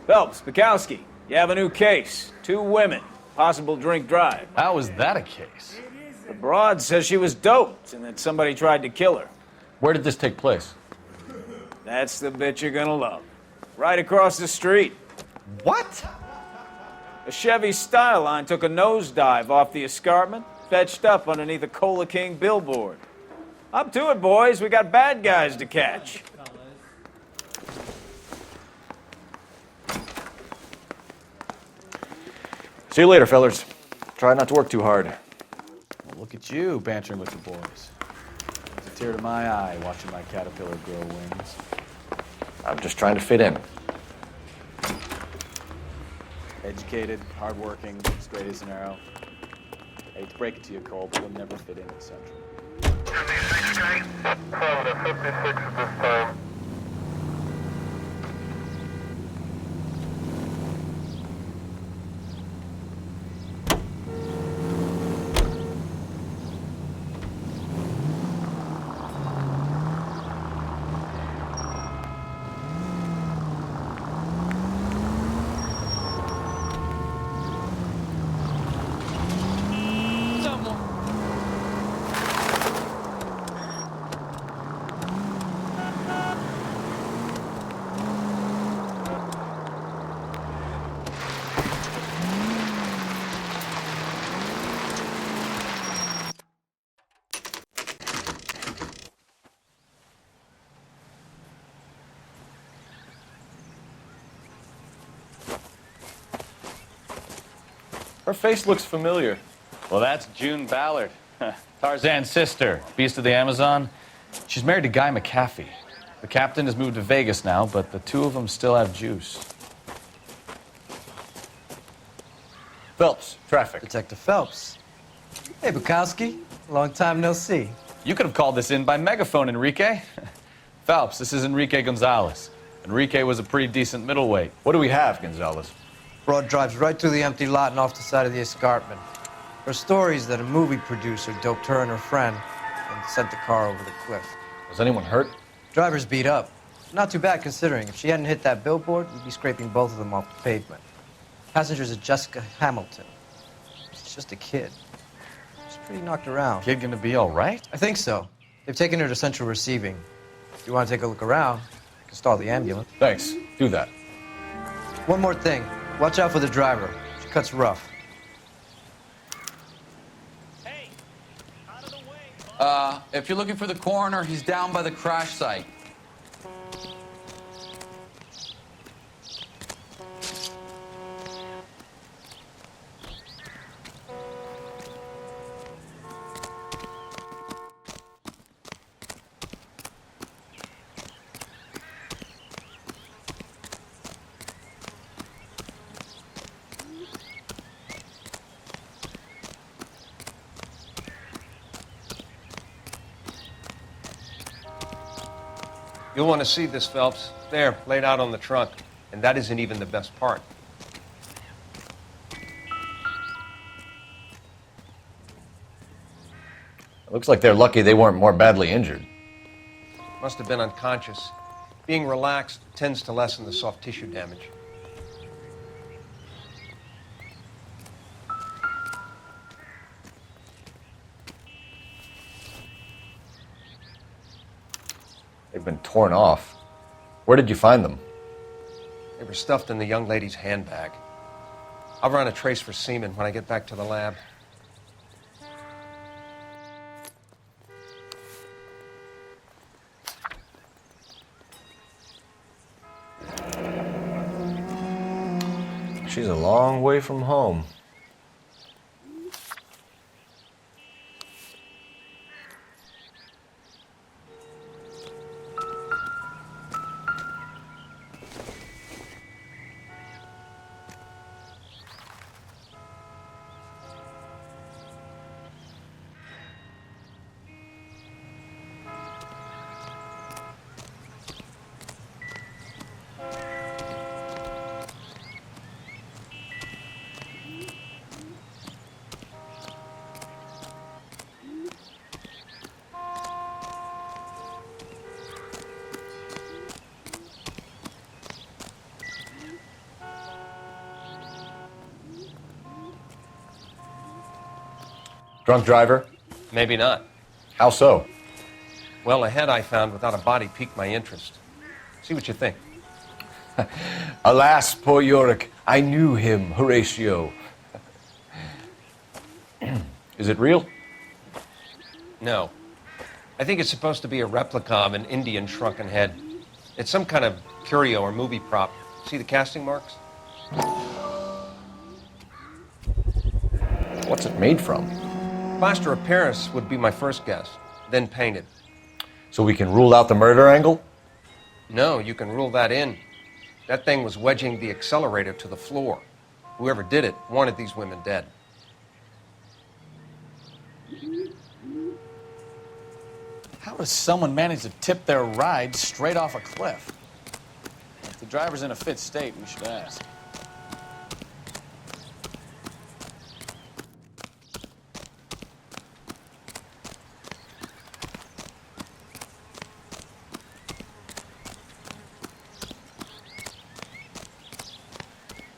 Phelps, Bukowski, you have a new case. 2 women, possible drink drive. How is that a case? The broad says she was doped and that somebody tried to kill her. Where did this take place? That's the bit you're gonna love. Right across the street. What? A Chevy Styline took a nosedive off the escarpment, fetched up underneath a Cola King billboard. Up to it, boys. We got bad guys to catch. See you later, fellas. Try not to work too hard. Well, look at you bantering with the boys. It's a tear to my eye watching my caterpillar grow wings. I'm just trying to fit in. Educated, hardworking, straight as an arrow. I hate to break it to you, Cole, but you'll never fit in at Central. 56 straight. 7 to 56 at this time. Her face looks familiar. Well, that's June Ballard, Tarzan's sister, beast of the Amazon. She's married to Guy McAfee. The captain has moved to Vegas now, but the 2 of them still have juice. Phelps, traffic. Detective Phelps. Hey, Bukowski. Long time no see. You could have called this in by megaphone, Enrique. Phelps, this is Enrique Gonzalez. Enrique was a pretty decent middleweight. What do we have, Gonzalez? Broad drives right through the empty lot and off the side of the escarpment. Her story is that a movie producer doped her and her friend and sent the car over the cliff. Was anyone hurt? Driver's beat up. Not too bad considering. If she hadn't hit that billboard, we'd be scraping both of them off the pavement. Passenger's a Jessica Hamilton. She's just a kid. She's pretty knocked around. Kid gonna be all right? I think so. They've taken her to Central Receiving. If you want to take a look around, I can stall the ambulance. Thanks. Do that. One more thing. Watch out for the driver. She cuts rough. Hey, out of the way. If you're looking for the coroner, he's down by the crash site. You'll want to see this, Phelps. There, laid out on the trunk. And that isn't even the best part. It looks like they're lucky they weren't more badly injured. Must have been unconscious. Being relaxed tends to lessen the soft tissue damage. They've been torn off. Where did you find them? They were stuffed in the young lady's handbag. I'll run a trace for semen when I get back to the lab. She's a long way from home. Drunk driver? Maybe not. How so? Well, a head I found without a body piqued my interest. See what you think. Alas, poor Yorick. I knew him, Horatio. Is it real? No. I think it's supposed to be a replica of an Indian shrunken head. It's some kind of curio or movie prop. See the casting marks? What's it made from? Plaster of Paris would be my first guess, then painted. So we can rule out the murder angle? No, you can rule that in. That thing was wedging the accelerator to the floor. Whoever did it wanted these women dead. How does someone manage to tip their ride straight off a cliff? If the driver's in a fit state, we should ask.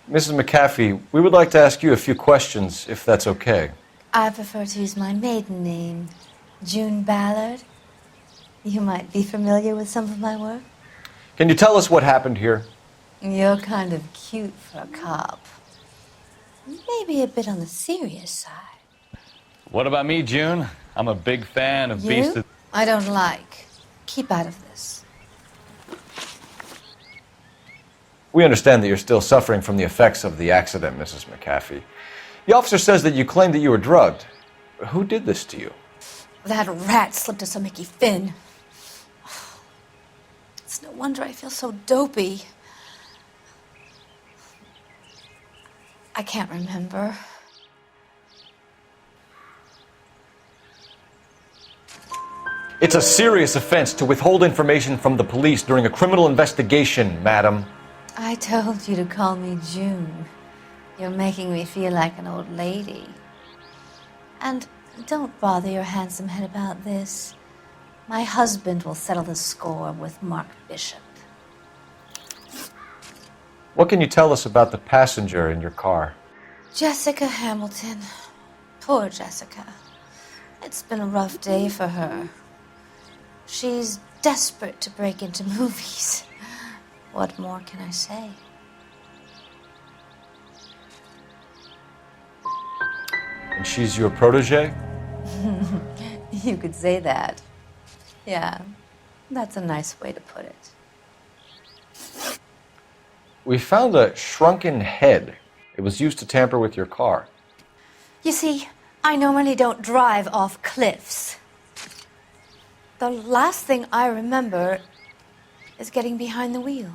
Mrs. McAfee, we would like to ask you a few questions, if that's okay. I prefer to use my maiden name, June Ballard. You might be familiar with some of my work. Can you tell us what happened here? You're kind of cute for a cop. Maybe a bit on the serious side. What about me, June? I'm a big fan of Beast You? of... I don't like. Keep out of this. We understand that you're still suffering from the effects of the accident, Mrs. McAfee. The officer says that you claimed that you were drugged. Who did this to you? That rat slipped us a Mickey Finn. It's no wonder I feel so dopey. I can't remember. It's a serious offense to withhold information from the police during a criminal investigation, madam. I told you to call me June. You're making me feel like an old lady. And don't bother your handsome head about this. My husband will settle the score with Mark Bishop. What can you tell us about the passenger in your car? Jessica Hamilton. Poor Jessica. It's been a rough day for her. She's desperate to break into movies. What more can I say? And she's your protege? You could say that. Yeah, that's a nice way to put it. We found a shrunken head. It was used to tamper with your car. You see, I normally don't drive off cliffs. The last thing I remember is getting behind the wheel.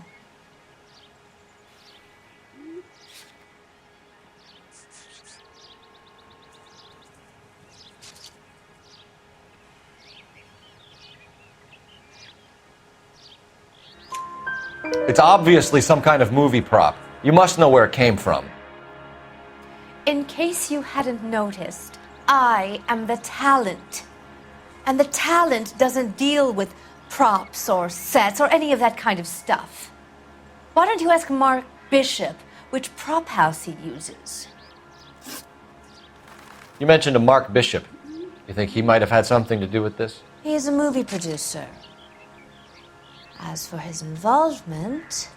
It's obviously some kind of movie prop. You must know where it came from. In case you hadn't noticed, I am the talent. And the talent doesn't deal with props or sets or any of that kind of stuff. Why don't you ask Mark Bishop which prop house he uses? You mentioned a Mark Bishop. You think he might have had something to do with this? He is a movie producer. As for his involvement,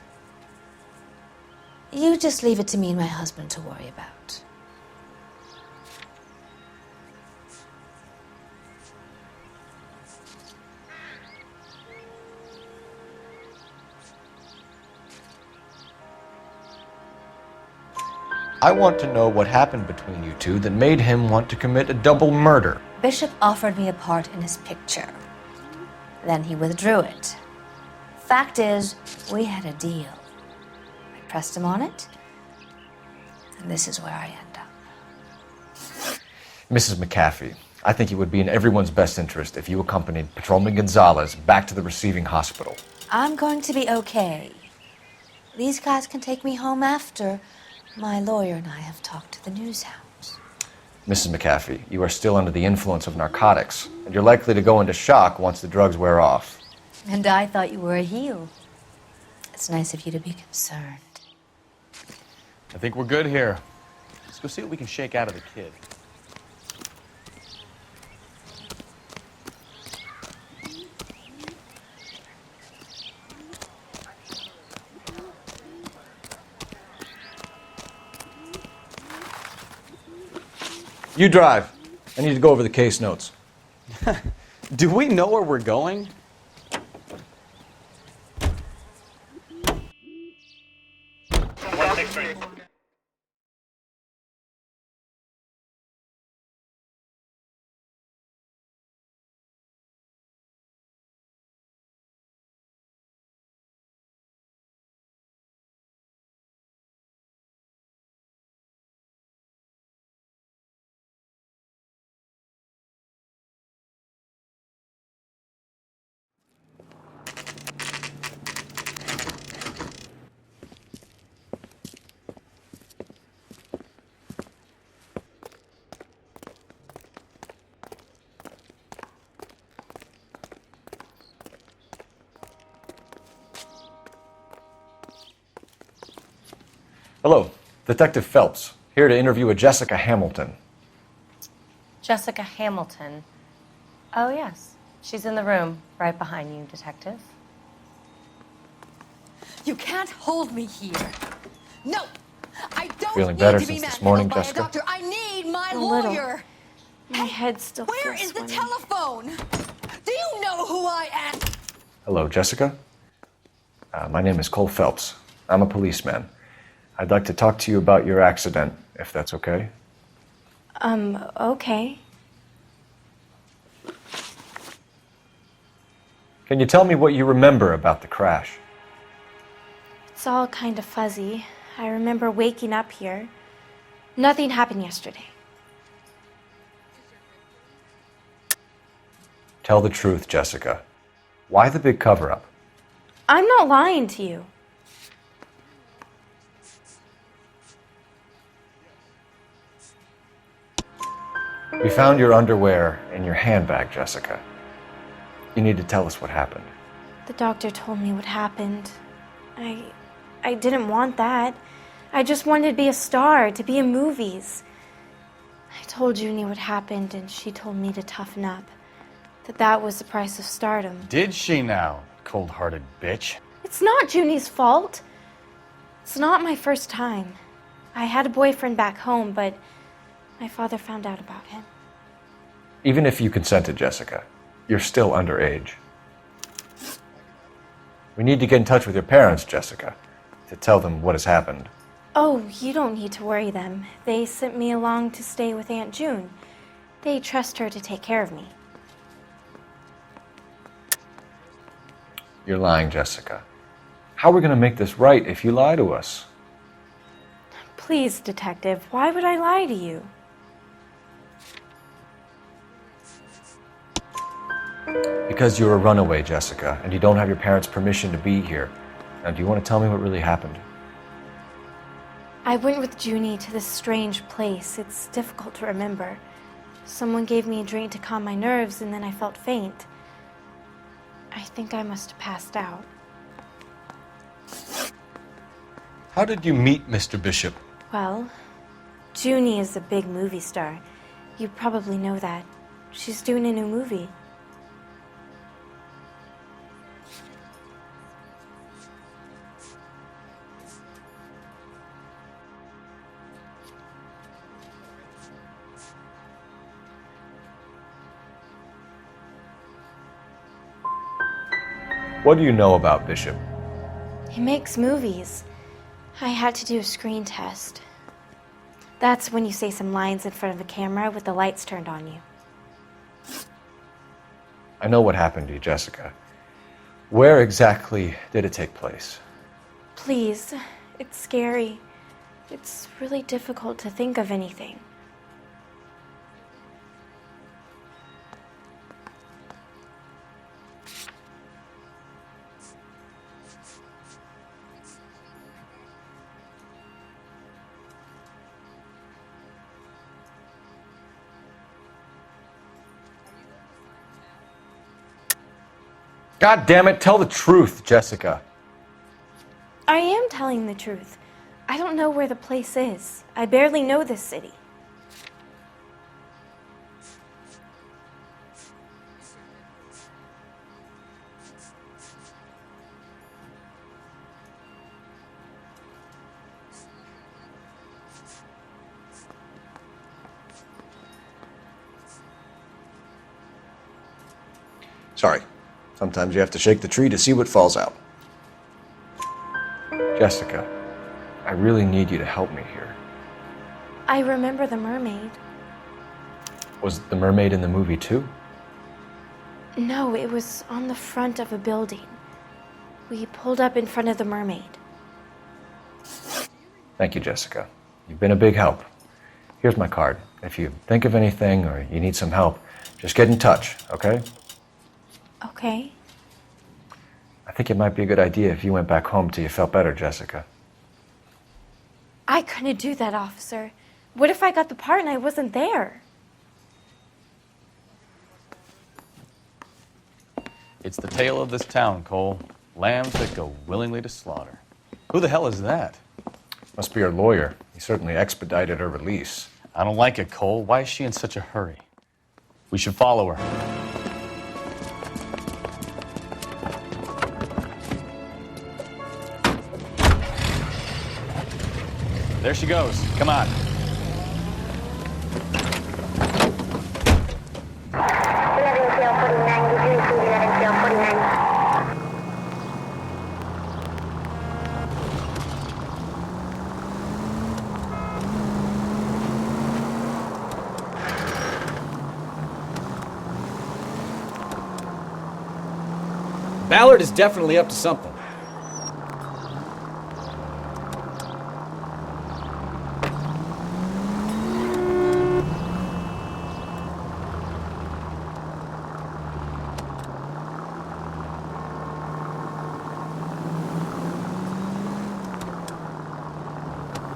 you just leave it to me and my husband to worry about. I want to know what happened between you two that made him want to commit a double murder. Bishop offered me a part in his picture. Then he withdrew it. Fact is, we had a deal. I pressed him on it, and this is where I end up. Mrs. McAfee, I think it would be in everyone's best interest if you accompanied Patrolman Gonzalez back to the receiving hospital. I'm going to be okay. These guys can take me home after my lawyer and I have talked to the news hounds. Mrs. McAfee, you are still under the influence of narcotics, and you're likely to go into shock once the drugs wear off. And I thought you were a heel. It's nice of you to be concerned. I think we're good here. Let's go see what we can shake out of the kid. You drive. I need to go over the case notes. Do we know where we're going? Hello, Detective Phelps, here to interview a Jessica Hamilton. Jessica Hamilton. Oh, yes. She's in the room right behind you, Detective. You can't hold me here. No, I don't Feeling need better to be since this morning, manhandled by Jessica? a doctor. I need my A little. lawyer. My head still Where feels is the swimming. telephone? Do you know who I am? Hello, Jessica. My name is Cole Phelps. I'm a policeman. I'd like to talk to you about your accident, if that's okay. Okay. Can you tell me what you remember about the crash? It's all kind of fuzzy. I remember waking up here. Nothing happened yesterday. Tell the truth, Jessica. Why the big cover-up? I'm not lying to you. We found your underwear in your handbag, Jessica. You need to tell us what happened. The doctor told me what happened. I didn't want that. I just wanted to be a star, to be in movies. I told Junie what happened, and she told me to toughen up. That was the price of stardom. Did she now, cold-hearted bitch? It's not Junie's fault. It's not my first time. I had a boyfriend back home, but my father found out about him. Even if you consented, Jessica, you're still underage. We need to get in touch with your parents, Jessica, to tell them what has happened. Oh, you don't need to worry them. They sent me along to stay with Aunt June. They trust her to take care of me. You're lying, Jessica. How are we going to make this right if you lie to us? Please, Detective, why would I lie to you? Because you're a runaway, Jessica, and you don't have your parents' permission to be here. Now, do you want to tell me what really happened? I went with Junie to this strange place. It's difficult to remember. Someone gave me a drink to calm my nerves, and then I felt faint. I think I must have passed out. How did you meet Mr. Bishop? Well, Junie is a big movie star. You probably know that. She's doing a new movie. What do you know about Bishop? He makes movies. I had to do a screen test. That's when you say some lines in front of a camera with the lights turned on you. I know what happened to you, Jessica. Where exactly did it take place? Please, it's scary. It's really difficult to think of anything. God damn it, tell the truth, Jessica. I am telling the truth. I don't know where the place is. I barely know this city. Sorry. Sometimes you have to shake the tree to see what falls out. Jessica, I really need you to help me here. I remember the mermaid. Was the mermaid in the movie too? No, it was on the front of a building. We pulled up in front of the mermaid. Thank you, Jessica. You've been a big help. Here's my card. If you think of anything or you need some help, just get in touch, okay? Okay. I think it might be a good idea if you went back home till you felt better, Jessica. I couldn't do that, officer. What if I got the part and I wasn't there? It's the tale of this town, Cole. Lambs that go willingly to slaughter. Who the hell is that? Must be her lawyer. He certainly expedited her release. I don't like it, Cole. Why is she in such a hurry? We should follow her. There she goes. Come on. Ballard is definitely up to something.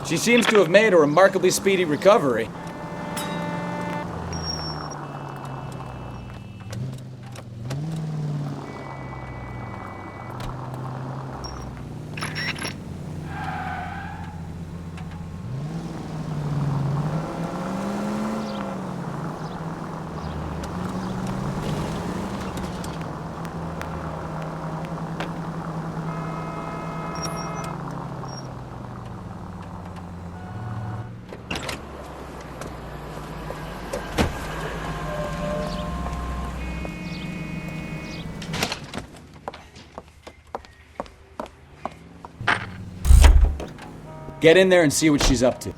She seems to have made a remarkably speedy recovery. Get in there and see what she's up to.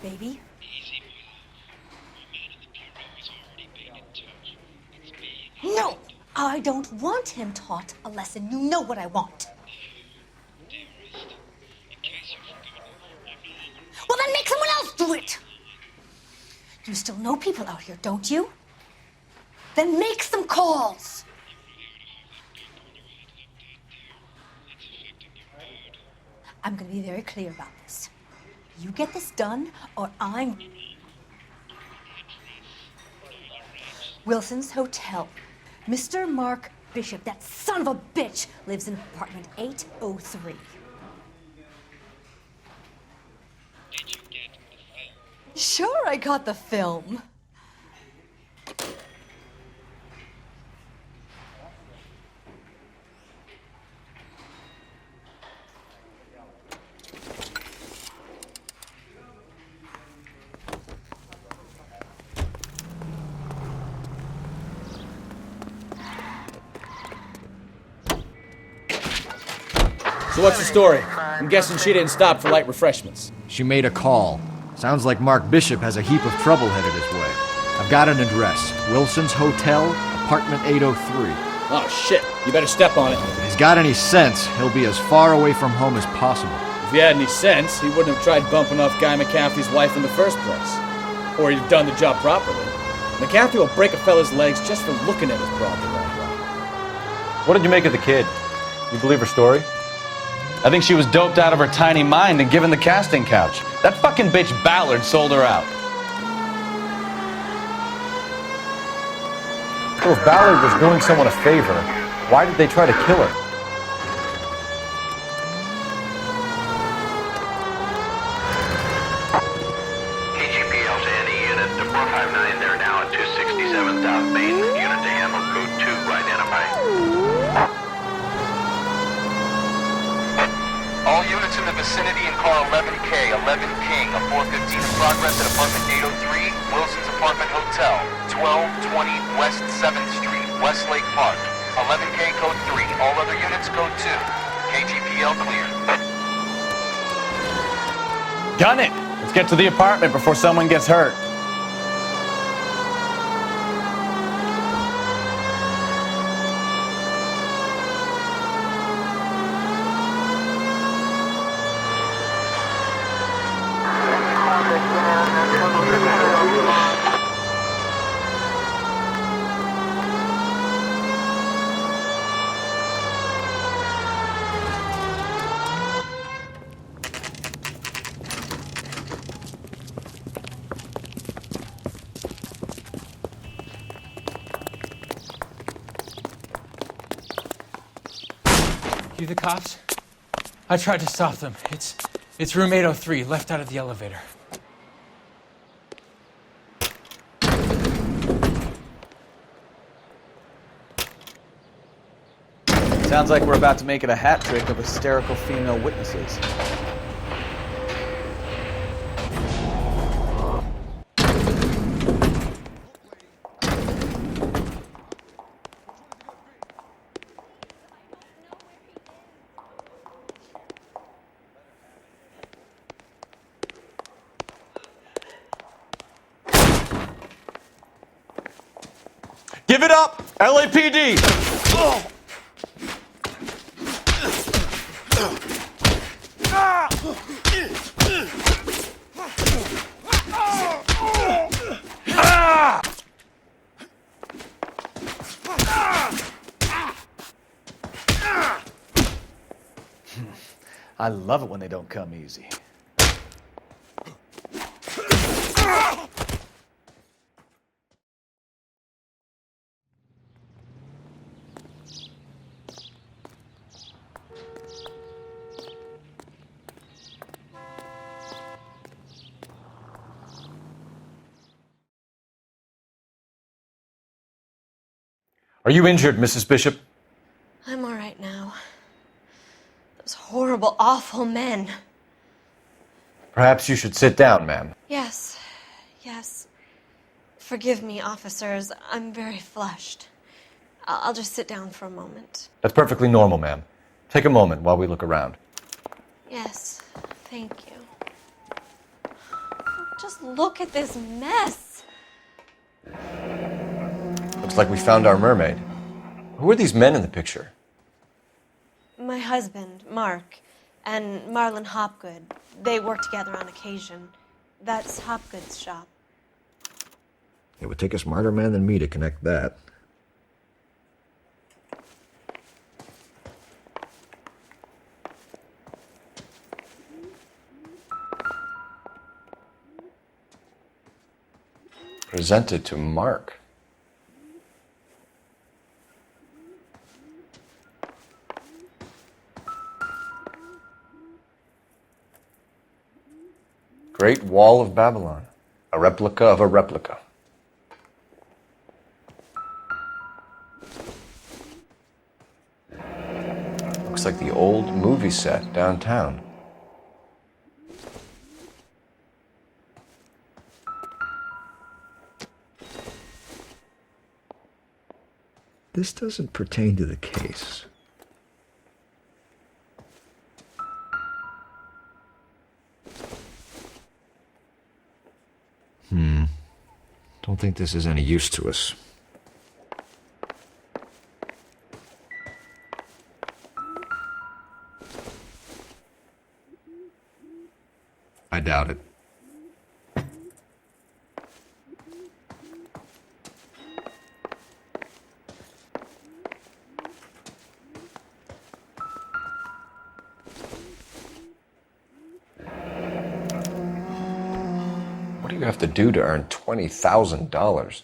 Baby? No! I don't want him taught a lesson. You know what I want. Well, then make someone else do it! You still know people out here, don't you? Then make some calls! I'm gonna be very clear about this. You get this done, or I'm... Wilson's Hotel. Mr. Mark Bishop, that son of a bitch, lives in apartment 803. Did you get the film? Sure, I got the film. So what's the story? I'm guessing she didn't stop for light refreshments. She made a call. Sounds like Mark Bishop has a heap of trouble headed his way. I've got an address. Wilson's Hotel, apartment 803. Oh, shit. You better step on it. If he's got any sense, he'll be as far away from home as possible. If he had any sense, he wouldn't have tried bumping off Guy McCaffrey's wife in the first place. Or he'd have done the job properly. McCaffrey will break a fella's legs just for looking at his broad the wrong way. What did you make of the kid? You believe her story? I think she was doped out of her tiny mind and given the casting couch. That fucking bitch Ballard sold her out. So if Ballard was doing someone a favor, why did they try to kill her? 11K, 11 King, a 415 in progress at apartment 803, Wilson's Apartment Hotel, 1220 West 7th Street, Westlake Park. 11K code 3, all other units code 2. KGPL clear. Gun it! Let's get to the apartment before someone gets hurt. You the cops? I tried to stop them. It's room 803, left out of the elevator. Sounds like we're about to make it a hat trick of hysterical female witnesses. Give it up! LAPD! I love it when they don't come easy. Are you injured, Mrs. Bishop? I'm all right now. Those horrible, awful men. Perhaps you should sit down, ma'am. Yes. Forgive me, officers. I'm very flushed. I'll just sit down for a moment. That's perfectly normal, ma'am. Take a moment while we look around. Yes, thank you. Just look at this mess. Looks like we found our mermaid. Who are these men in the picture? My husband, Mark, and Marlon Hopgood. They work together on occasion. That's Hopgood's shop. It would take a smarter man than me to connect that. Presented to Mark. Great Wall of Babylon. A replica of a replica. Looks like the old movie set downtown. This doesn't pertain to the case. Don't think this is any use to us. I doubt it. What do you have to do to earn $20,000?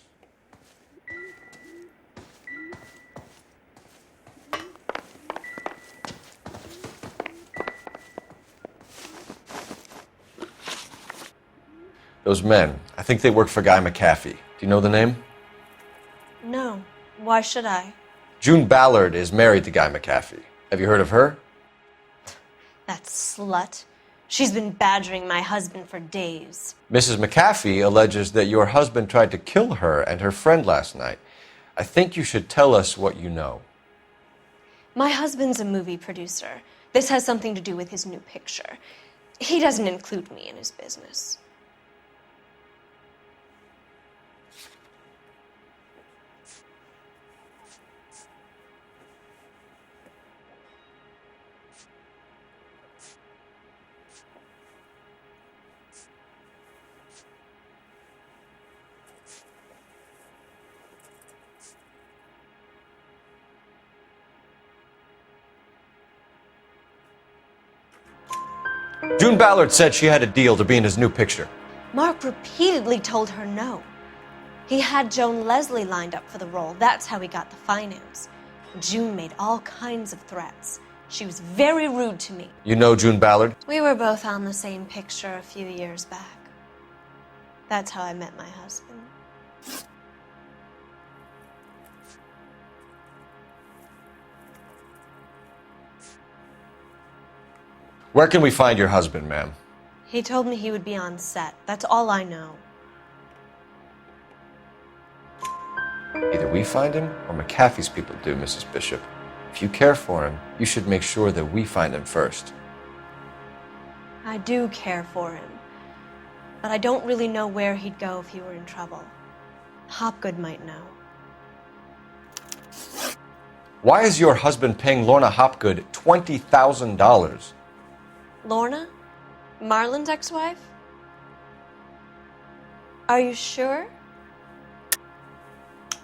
Those men, I think they work for Guy McAfee. Do you know the name? No. Why should I? June Ballard is married to Guy McAfee. Have you heard of her? That slut. She's been badgering my husband for days. Mrs. McAfee alleges that your husband tried to kill her and her friend last night. I think you should tell us what you know. My husband's a movie producer. This has something to do with his new picture. He doesn't include me in his business. June Ballard said she had a deal to be in his new picture. Mark repeatedly told her no. He had Joan Leslie lined up for the role. That's how he got the finance. June made all kinds of threats. She was very rude to me. You know June Ballard? We were both on the same picture a few years back. That's how I met my husband. Where can we find your husband, ma'am? He told me he would be on set. That's all I know. Either we find him or McAfee's people do, Mrs. Bishop. If you care for him, you should make sure that we find him first. I do care for him, but I don't really know where he'd go if he were in trouble. Hopgood might know. Why is your husband paying Lorna Hopgood $20,000? Lorna? Marlon's ex-wife? Are you sure?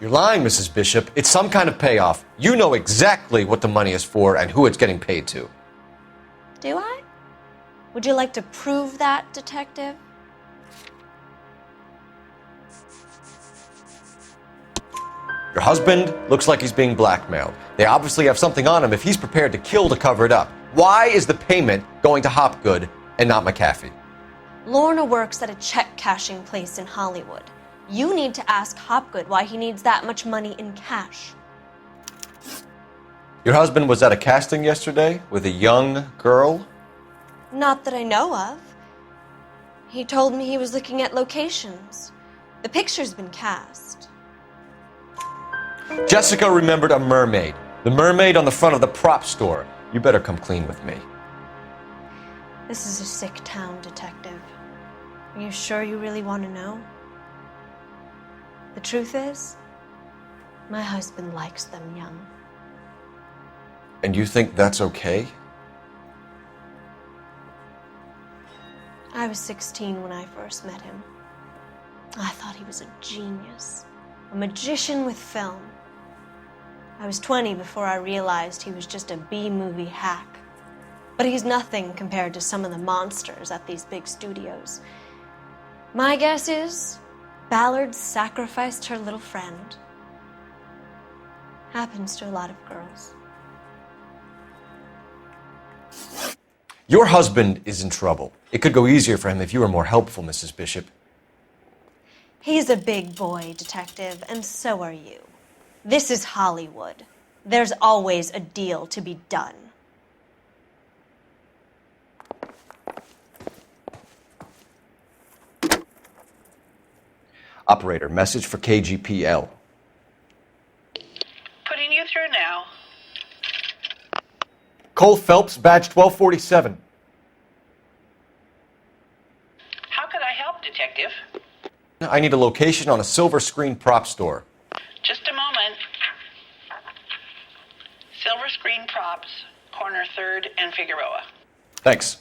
You're lying, Mrs. Bishop. It's some kind of payoff. You know exactly what the money is for and who it's getting paid to. Do I? Would you like to prove that, detective? Your husband looks like he's being blackmailed. They obviously have something on him if he's prepared to kill to cover it up. Why is the payment going to Hopgood and not McAfee? Lorna works at a check-cashing place in Hollywood. You need to ask Hopgood why he needs that much money in cash. Your husband was at a casting yesterday with a young girl? Not that I know of. He told me he was looking at locations. The picture's been cast. Jessica remembered a mermaid. The mermaid on the front of the prop store. You better come clean with me. This is a sick town, detective. Are you sure you really want to know? The truth is, my husband likes them young. And you think that's okay? I was 16 when I first met him. I thought he was a genius, a magician with film. I was 20 before I realized he was just a B-movie hack. But he's nothing compared to some of the monsters at these big studios. My guess is Ballard sacrificed her little friend. Happens to a lot of girls. Your husband is in trouble. It could go easier for him if you were more helpful, Mrs. Bishop. He's a big boy, detective, and so are you. This is Hollywood. There's always a deal to be done. Operator, message for KGPL. Putting you through now. Cole Phelps, badge 1247. How could I help, Detective? I need a location on a silver screen prop store. Just a moment. Silver Screen Props, corner 3rd and Figueroa. Thanks.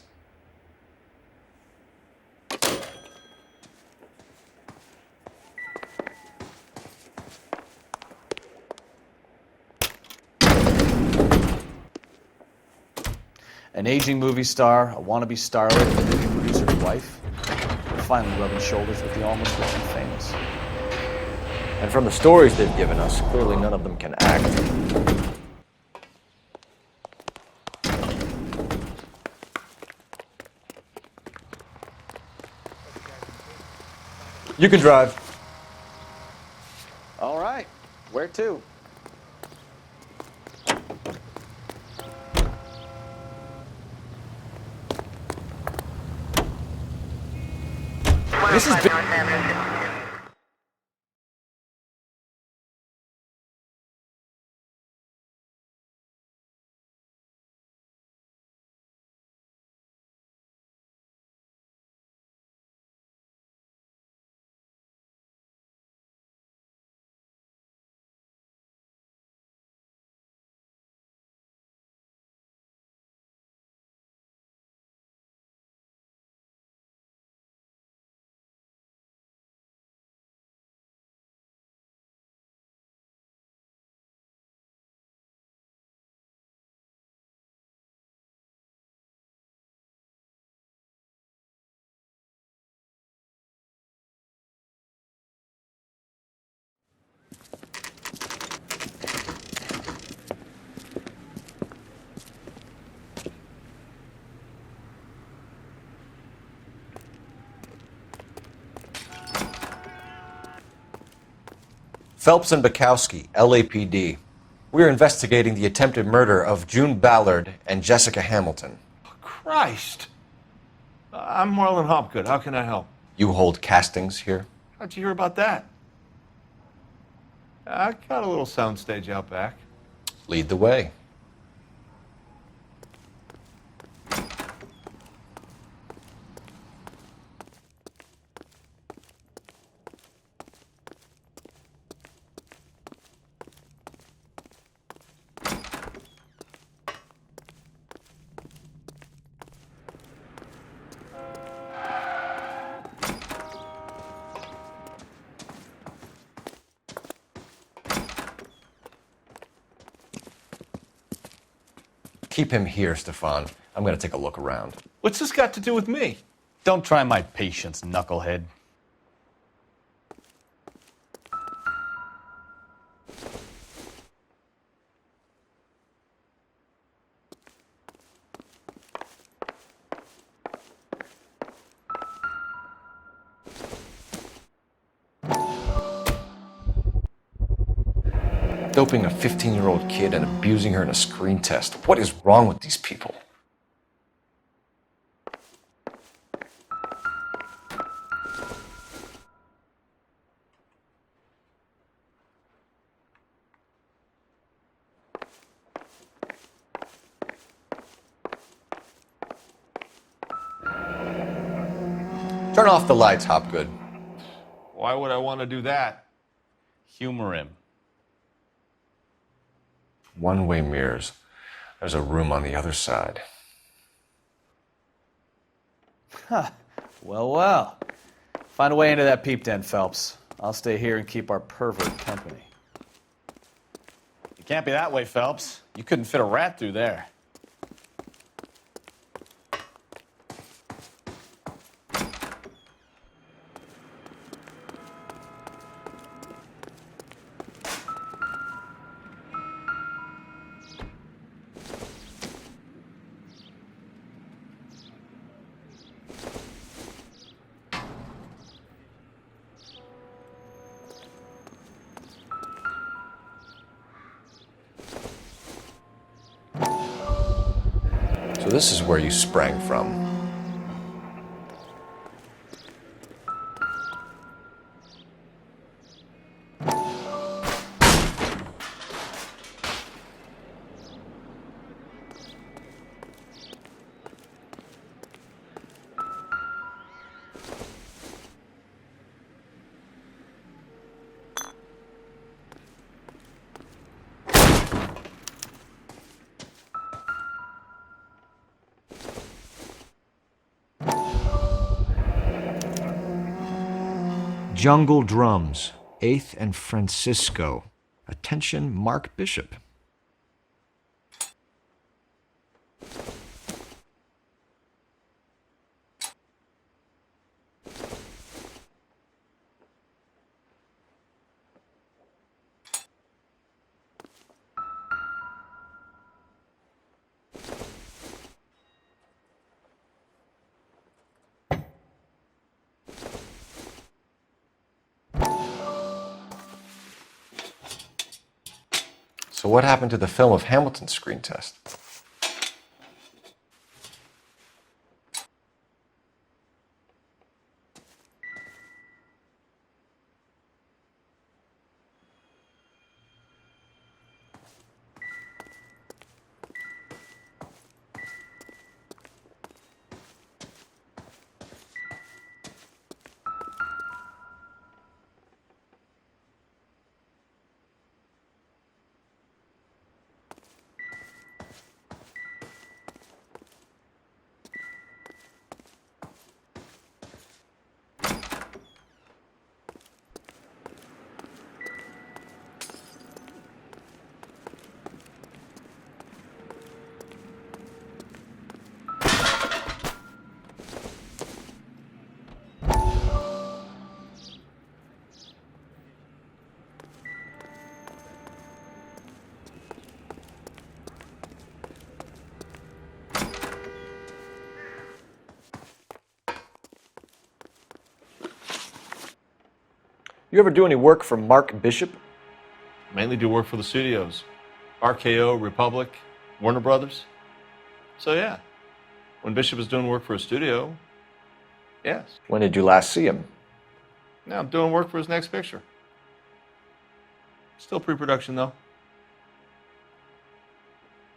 An aging movie star, a wannabe starlet, a movie producer's wife, finally rubbing shoulders with the almost rich and famous. And from the stories they've given us, clearly none of them can act. You can drive. All right, where to? This is big. Phelps and Bukowski, LAPD. We are investigating the attempted murder of June Ballard and Jessica Hamilton. Christ. I'm Marlon Hopgood. How can I help? You hold castings here? How'd you hear about that? I got a little soundstage out back. Lead the way. Keep him here, Stefan. I'm going to take a look around. What's this got to do with me? Don't try my patience, knucklehead. Doping a 15-year-old kid and abusing her in a screen test. What is wrong with these people? Turn off the lights, Hopgood. Why would I want to do that? Humor him. One-way mirrors. There's a room on the other side. Huh. Well. Find a way into that peep den, Phelps. I'll stay here and keep our pervert company. You can't be that way, Phelps. You couldn't fit a rat through there. So this is where you sprang from. Jungle Drums, 8th and Francisco. Attention, Mark Bishop. So what happened to the film of Hamilton's screen test? You ever do any work for Mark Bishop? Mainly do work for the studios. RKO, Republic, Warner Brothers. So yeah, when Bishop is doing work for a studio, yes. When did you last see him? Now I'm doing work for his next picture. Still pre-production though.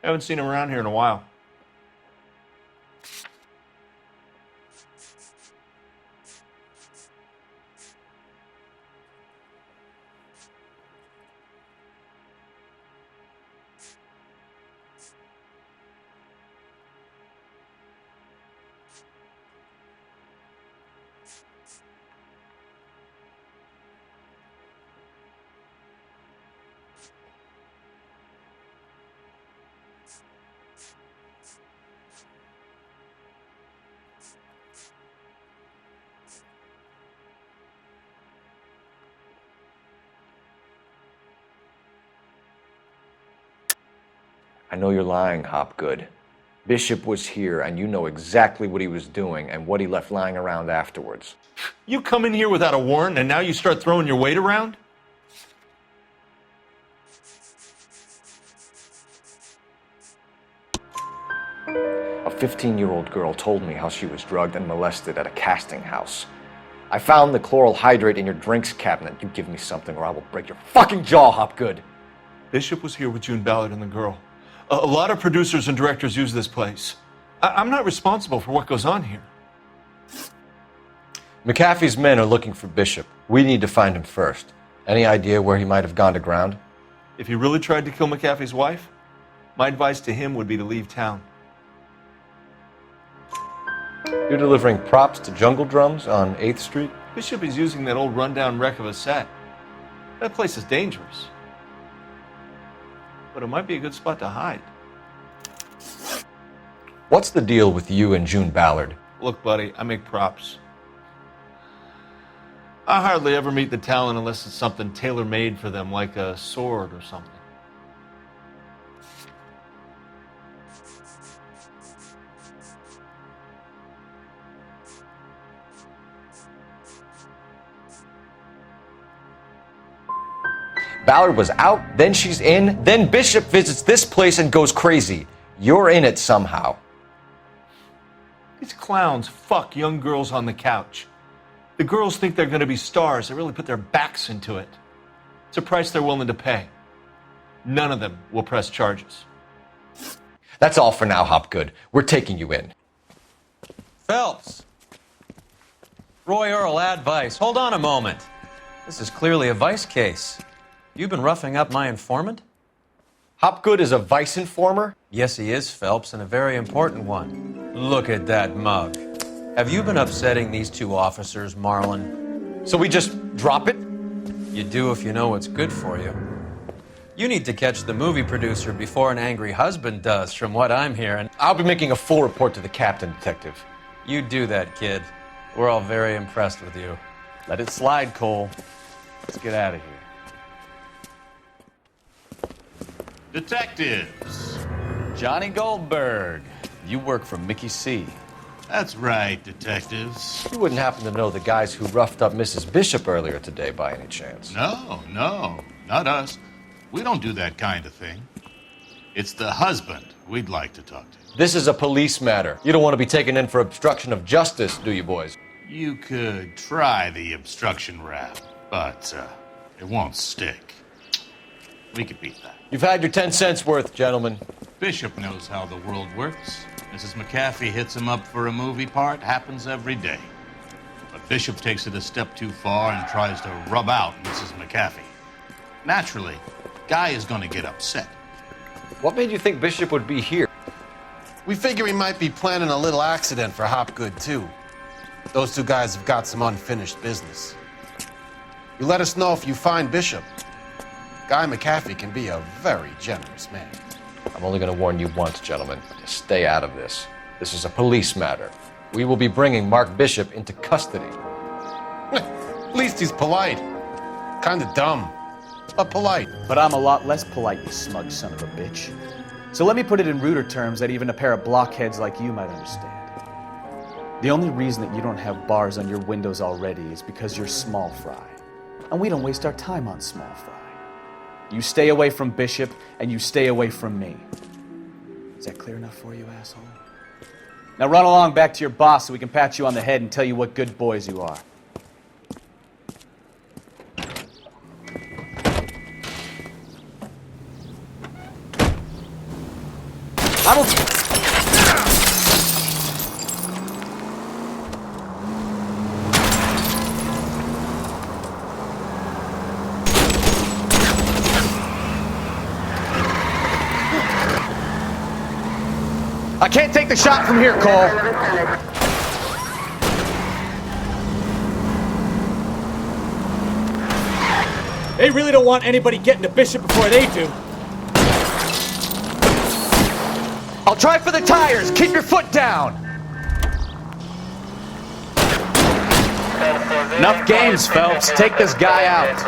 Haven't seen him around here in a while. I know you're lying, Hopgood. Bishop was here, and you know exactly what he was doing and what he left lying around afterwards. You come in here without a warrant, and now you start throwing your weight around? A 15-year-old girl told me how she was drugged and molested at a casting house. I found the chloral hydrate in your drinks cabinet. You give me something or I will break your fucking jaw, Hopgood. Bishop was here with June Ballard and the girl. A lot of producers and directors use this place. I'm not responsible for what goes on here. McAfee's men are looking for Bishop. We need to find him first. Any idea where he might have gone to ground? If he really tried to kill McAfee's wife, my advice to him would be to leave town. You're delivering props to Jungle Drums on 8th Street? Bishop is using that old rundown wreck of a set. That place is dangerous. But it might be a good spot to hide. What's the deal with you and June Ballard? Look, buddy, I make props. I hardly ever meet the talent unless it's something tailor-made for them, like a sword or something. Ballard was out, then she's in, then Bishop visits this place and goes crazy. You're in it somehow. These clowns fuck young girls on the couch. The girls think they're going to be stars. They really put their backs into it. It's a price they're willing to pay. None of them will press charges. That's all for now, Hopgood. We're taking you in. Phelps! Roy Earl, advice. Hold on a moment. This is clearly a vice case. You've been roughing up my informant? Hopgood is a vice informer? Yes, he is, Phelps, and a very important one. Look at that mug. Have you been upsetting these two officers, Marlin? So we just drop it? You do if you know what's good for you. You need to catch the movie producer before an angry husband does, from what I'm hearing. I'll be making a full report to the captain, Detective. You do that, kid. We're all very impressed with you. Let it slide, Cole. Let's get out of here. Detectives. Johnny Goldberg. You work for Mickey C. That's right, detectives. You wouldn't happen to know the guys who roughed up Mrs. Bishop earlier today by any chance? No, not us. We don't do that kind of thing. It's the husband we'd like to talk to. This is a police matter. You don't want to be taken in for obstruction of justice, do you, boys? You could try the obstruction rap, but it won't stick. We could beat that. You've had your 10 cents worth, gentlemen. Bishop knows how the world works. Mrs. McAfee hits him up for a movie part. Happens every day. But Bishop takes it a step too far and tries to rub out Mrs. McAfee. Naturally, Guy is going to get upset. What made you think Bishop would be here? We figure he might be planning a little accident for Hopgood, too. Those two guys have got some unfinished business. You let us know if you find Bishop. Guy McAfee can be a very generous man. I'm only going to warn you once, gentlemen. Just stay out of this. This is a police matter. We will be bringing Mark Bishop into custody. At least he's polite. Kind of dumb, but polite. But I'm a lot less polite, you smug son of a bitch. So let me put it in ruder terms that even a pair of blockheads like you might understand. The only reason that you don't have bars on your windows already is because you're small fry. and we don't waste our time on small fry. You stay away from Bishop, and you stay away from me. Is that clear enough for you, asshole? Now run along back to your boss so we can pat you on the head and tell you what good boys you are. I can't take the shot from here, Cole. They really don't want anybody getting to Bishop before they do. I'll try for the tires. Keep your foot down. Enough games, Phelps. Take this guy out.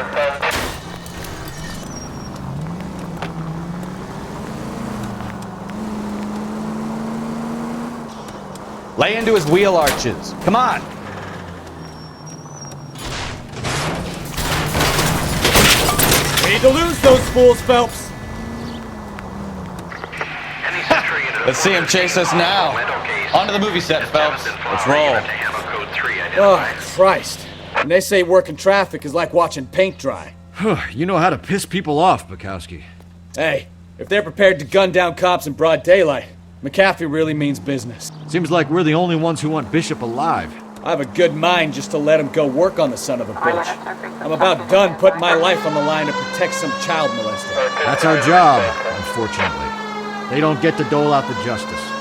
Lay into his wheel arches. Come on. We need to lose those fools, Phelps. Let's see him chase us now. On to the movie set, Phelps. Let's roll. Oh, Christ. And they say working traffic is like watching paint dry. You know how to piss people off, Bukowski. Hey, if they're prepared to gun down cops in broad daylight, McAfee really means business. Seems like we're the only ones who want Bishop alive. I have a good mind just to let him go work on the son of a bitch. I'm about done putting my life on the line to protect some child molester. That's our job, unfortunately. They don't get to dole out the justice.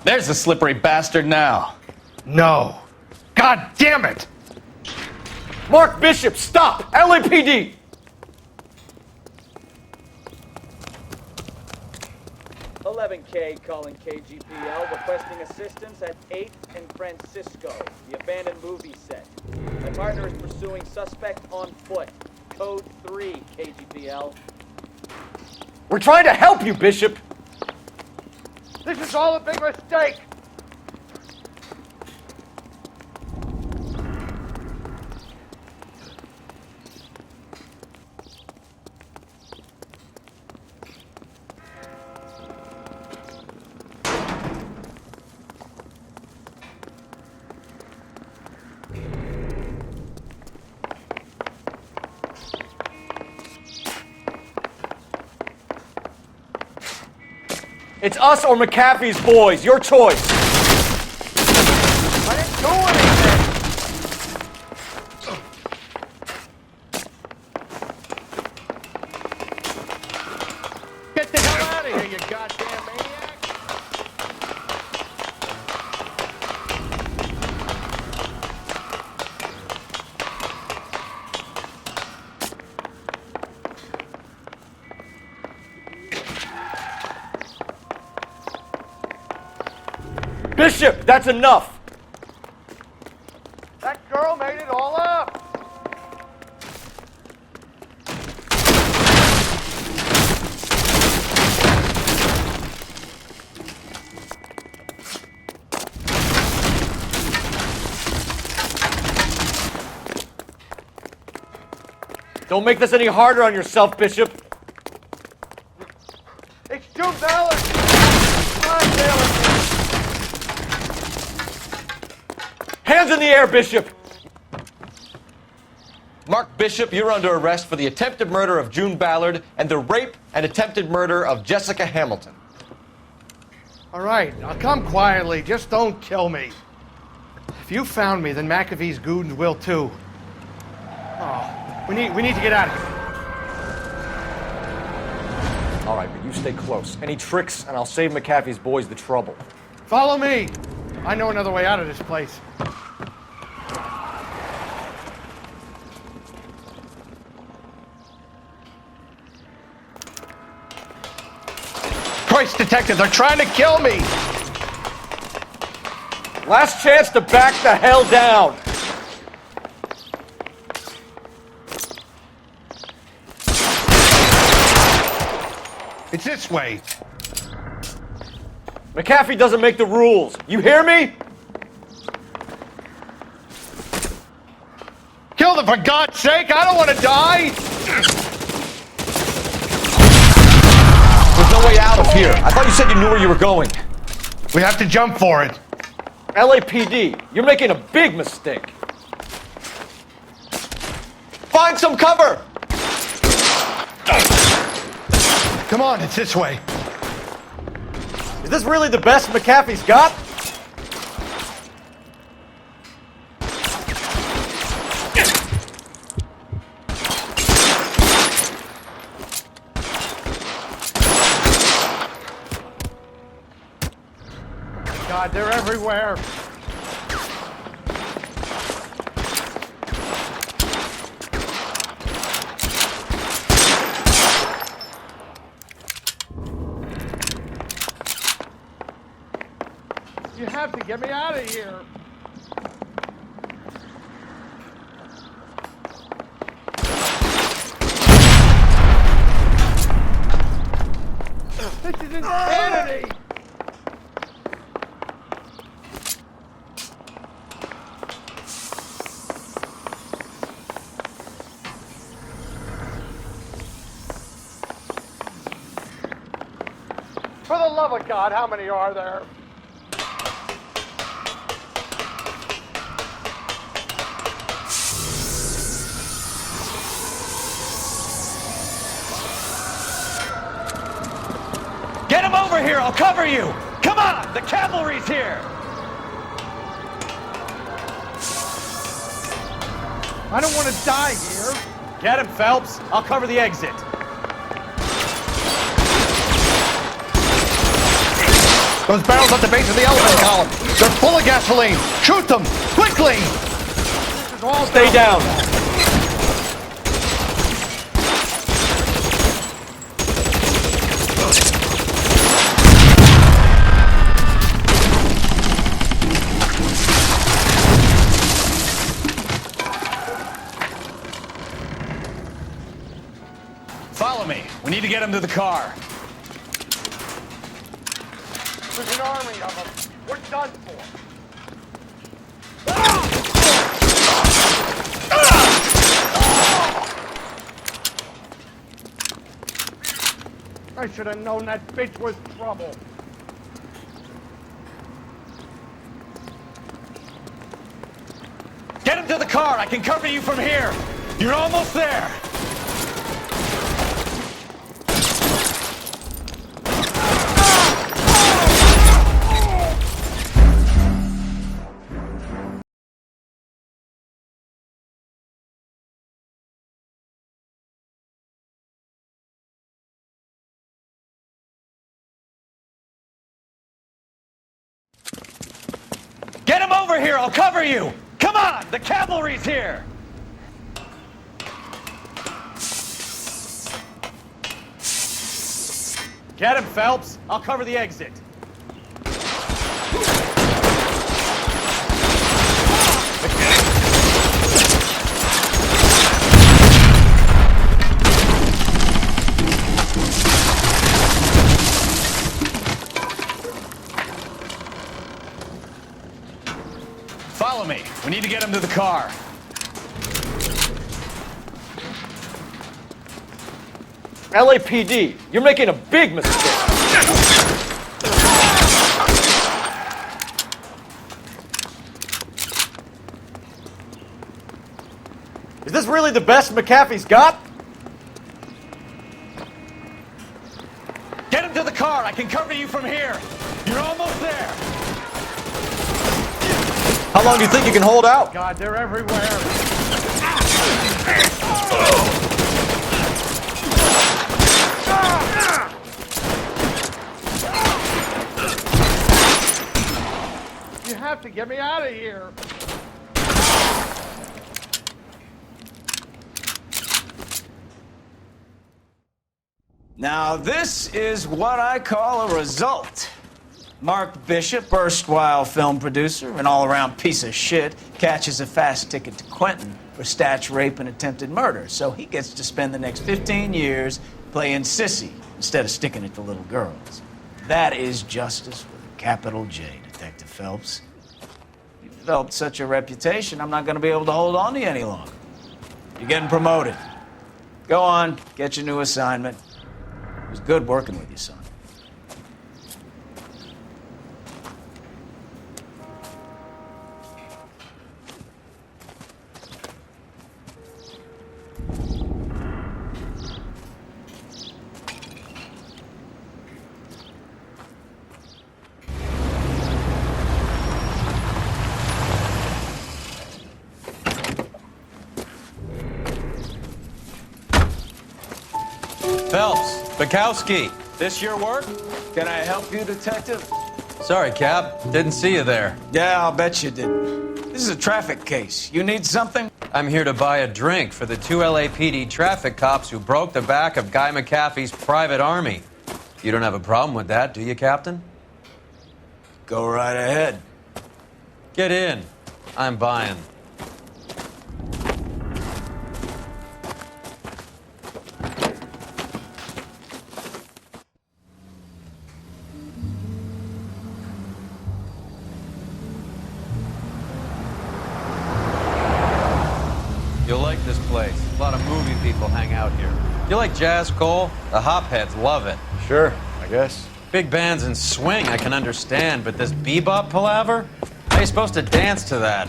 There's the slippery bastard now. No. God damn it! Mark Bishop, stop! LAPD! $11K calling KGPL, requesting assistance at 8th and Francisco, the abandoned movie set. My partner is pursuing suspect on foot. Code 3, KGPL. We're trying to help you, Bishop! This is all a big mistake! It's us or McAfee's boys. Your choice. I didn't do anything. Get the hell out of here, you goddamn maniac. Bishop, that's enough! That girl made it all up! Don't make this any harder on yourself, Bishop. It's June Ballard! Come on, Taylor! Hands in the air, Bishop! Mark Bishop, you're under arrest for the attempted murder of June Ballard and the rape and attempted murder of Jessica Hamilton. All right, I'll come quietly. Just don't kill me. If you found me, then McAfee's goons will too. Oh, we need to get out of here. All right, but you stay close. Any tricks, and I'll save McAfee's boys the trouble. Follow me. I know another way out of this place. Christ, detective, they're trying to kill me! Last chance to back the hell down! It's this way. McAfee doesn't make the rules. You hear me? Kill them, for God's sake! I don't want to die! There's no way out of here. I thought you said you knew where you were going. We have to jump for it. LAPD, you're making a big mistake. Find some cover! Come on, it's this way. Is this really the best McAfee's got? God, they're everywhere. You have to get me out of here. This is insanity! For the love of God, how many are there? Get him over here! I'll cover you! Come on! The cavalry's here! I don't want to die here. Get him, Phelps. I'll cover the exit. Those barrels at the base of the elevator column. They're full of gasoline. Shoot them! Quickly! Stay down. Follow me. We need to get him to the car. There's an army of them. We're done for. I should have known that bitch was trouble. Get him to the car! I can cover you from here! You're almost there! Get him over here! I'll cover you! Come on! The cavalry's here! Get him, Phelps. I'll cover the exit. Follow me. We need to get him to the car. LAPD, you're making a big mistake. Is this really the best McAfee's got? Get him to the car! I can cover you from here! You're almost there. How long do you think you can hold out? God, they're everywhere. You have to get me out of here. Now, this is what I call a result. Mark Bishop, erstwhile film producer, an all-around piece of shit, catches a fast ticket to Quentin for statch rape and attempted murder, so he gets to spend the next 15 years playing sissy instead of sticking it to little girls. That is justice with a capital J, Detective Phelps. You've developed such a reputation, I'm not going to be able to hold on to you any longer. You're getting promoted. Go on, get your new assignment. It was good working with you, son. Phelps, Bukowski, this your work? Can I help you, Detective? Sorry, Cap. Didn't see you there. Yeah, I'll bet you didn't. This is a traffic case. You need something? I'm here to buy a drink for the 2 LAPD traffic cops who broke the back of Guy McAfee's private army. You don't have a problem with that, do you, Captain? Go right ahead. Get in. I'm buying. You'll like this place. A lot of movie people hang out here. You like jazz, Cole? The hopheads love it. Sure, I guess. Big bands and swing, I can understand, but this bebop palaver? How are you supposed to dance to that?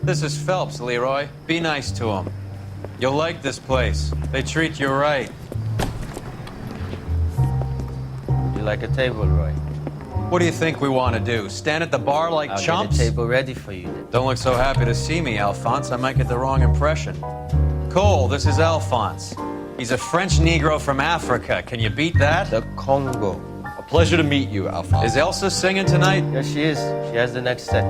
This is Phelps, Leroy. Be nice to him. You'll like this place. They treat you right. You like a table, Roy? What do you think we want to do? Stand at the bar like I'll chumps? get a table ready for you then. Don't look so happy to see me, Alphonse. I might get the wrong impression. Cole, this is Alphonse. He's a French Negro from Africa. Can you beat that? The Congo. A pleasure to meet you, Alphonse. Is Elsa singing tonight? Yes, she is. She has the next set.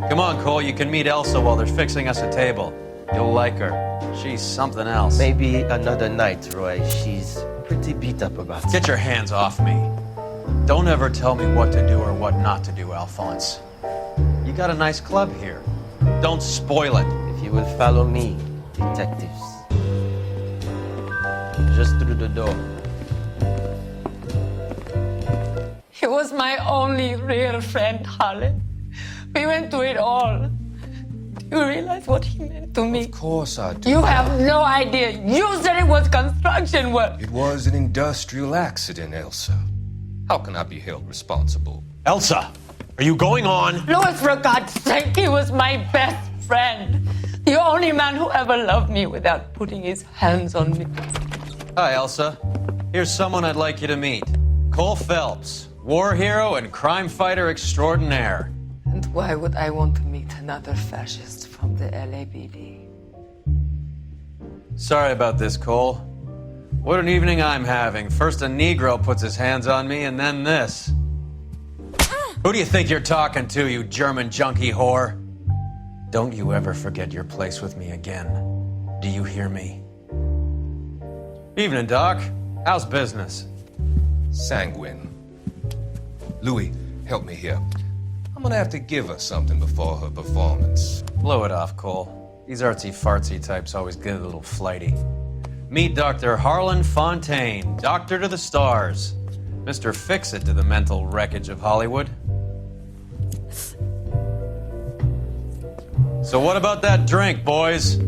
Come on, Cole. You can meet Elsa while they're fixing us a table. You'll like her. She's something else. Maybe another night, Roy. She's pretty beat up about it. Get your hands off me. Don't ever tell me what to do or what not to do, Alphonse. You got a nice club here. Don't spoil it. If you will follow me, detectives. Just through the door. He was my only real friend, Harlan. We went through it all. Do you realize what he meant to me? Of course I do. You have no idea. You said it was construction work. It was an industrial accident, Elsa. How can I be held responsible? Elsa, are you going on? Louis, for God's sake, he was my best friend. The only man who ever loved me without putting his hands on me. Hi, Elsa. Here's someone I'd like you to meet. Cole Phelps, war hero and crime fighter extraordinaire. And why would I want to meet another fascist from the LAPD? Sorry about this, Cole. What an evening I'm having. First a Negro puts his hands on me, and then this. Who do you think you're talking to, you German junkie whore? Don't you ever forget your place with me again. Do you hear me? Evening, Doc. How's business? Sanguine. Louis, help me here. I'm gonna have to give her something before her performance. Blow it off, Cole. These artsy-fartsy types always get a little flighty. Meet Dr. Harlan Fontaine, doctor to the stars. Mr. Fix-It to the mental wreckage of Hollywood. So what about that drink, boys?